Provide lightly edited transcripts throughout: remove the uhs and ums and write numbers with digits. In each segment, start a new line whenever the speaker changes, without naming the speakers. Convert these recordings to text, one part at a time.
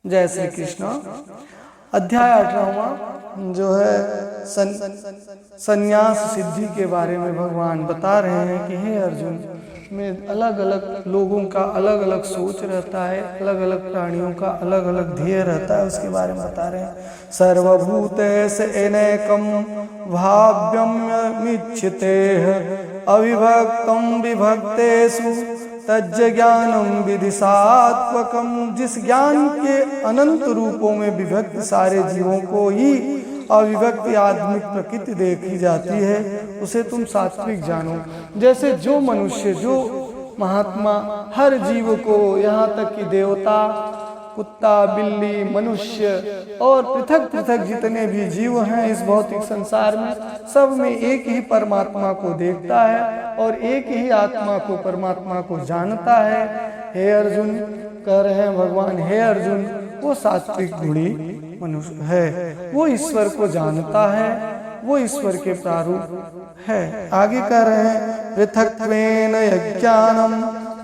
जय श्री कृष्ण। अध्याय 18वां जो है संन्यास सिद्धि के बारे में भगवान बता रहे हैं कि हे अर्जुन, में अलग अलग लोगों का अलग अलग सोच रहता है, अलग अलग प्राणियों का अलग अलग ध्येय रहता है, उसके बारे में बता रहे हैं। सर्वभूतेष एनैकं भाव्यमिच्छिते अविभक्तं विभक्तेषु तज्ज्ञानम विदिशात्मकम। जिस ज्ञान के अनंत रूपों में विभक्त सारे जीवों को ही अविभक्त आत्मिक प्रकृति देखी जाती है, उसे तुम सात्विक जानो। जैसे जो मनुष्य, जो महात्मा हर जीव को, यहाँ तक कि देवता, कुत्ता, बिल्ली, मनुष्य और पृथक पृथक जितने भी जीव हैं इस भौतिक संसार में, सब में एक ही परमात्मा को देखता है और एक ही आत्मा को, परमात्मा को जानता है। हे अर्जुन, कह रहे हैं भगवान, हे अर्जुन, वो सात्विक गुणी मनुष्य है, वो ईश्वर को जानता है, वो ईश्वर के प्रारूप है। आगे कह रहे हैं पृथक्त्वेन यज्ञानम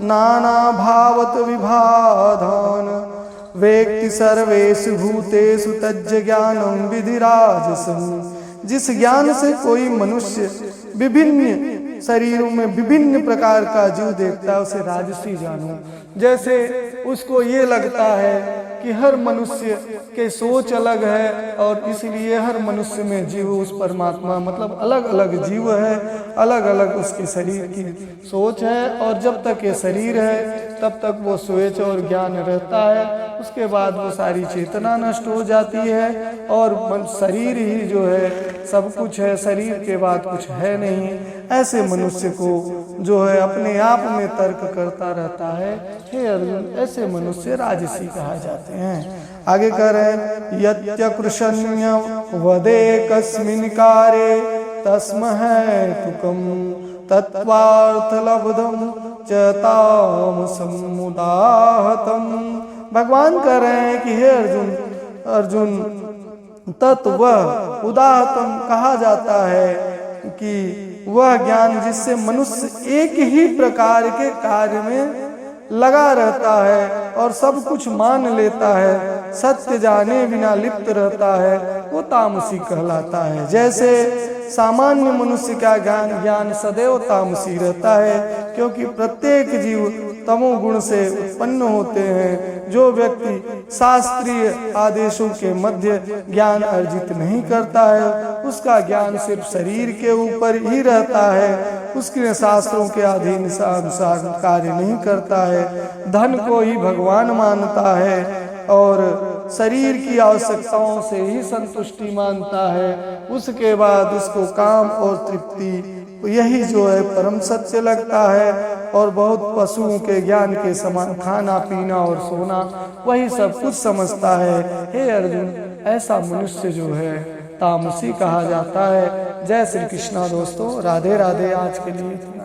नाना भावत विभाधान वेत्ति सर्वेषु भूतेषु तज्ज्ञानम विधिराजसम्। जिस ज्ञान से कोई मनुष्य विभिन्न शरीरों में विभिन्न प्रकार का जीव देखता है, उसे राजसी जानो। जैसे उसको ये लगता है कि हर मनुष्य के सोच अलग है और इसलिए हर मनुष्य में जीव उस परमात्मा, मतलब अलग अलग जीव है, अलग अलग उसके शरीर की सोच है, और जब तक ये शरीर है तब तक वो सोच और ज्ञान रहता है, उसके बाद वो सारी चेतना नष्ट हो जाती है और शरीर ही जो है सब कुछ है, शरीर के बाद कुछ है नहीं। ऐसे मनुष्य को जो है अपने आप में तर्क करता रहता है। हे अर्जुन, ऐसे मनुष्य राजसी कहा जाते हैं। आगे कह रहे हैं यत्यकृशन्य वदे कस्मिन् कार्ये तस्महेतुकं तत्त्वार्थ लब्धं च तामसम् उदाहतम्। भगवान कह रहे हैं कि हे अर्जुन, अर्जुन, तत्व उदाहतम कहा जाता है कि वह ज्ञान जिससे मनुष्य एक ही प्रकार के कार्य में लगा रहता है और सब कुछ मान लेता है, सत्य जाने बिना लिप्त रहता है, वो तामसी कहलाता है। जैसे सामान्य मनुष्य का ज्ञान सदैव तामसी रहता है, क्योंकि प्रत्येक जीव तमोगुण से उत्पन्न होते हैं। जो व्यक्ति शास्त्रीय आदेशों के मध्य ज्ञान अर्जित नहीं करता है, उसका ज्ञान सिर्फ शरीर के ऊपर ही रहता है, उसके शास्त्रों के अधीन अनुसार कार्य नहीं करता है, धन को ही भगवान मानता है और शरीर की आवश्यकताओं से ही संतुष्टि मानता है। उसके बाद उसको काम और तृप्ति, यही जो है परम सत्य लगता है, और बहुत पशुओं के ज्ञान के समान खाना पीना और सोना, वही सब कुछ समझता है। हे अर्जुन, ऐसा मनुष्य जो है तामसी कहा जाता है। जय श्री कृष्णा दोस्तों, राधे राधे। आज के लिए इतना।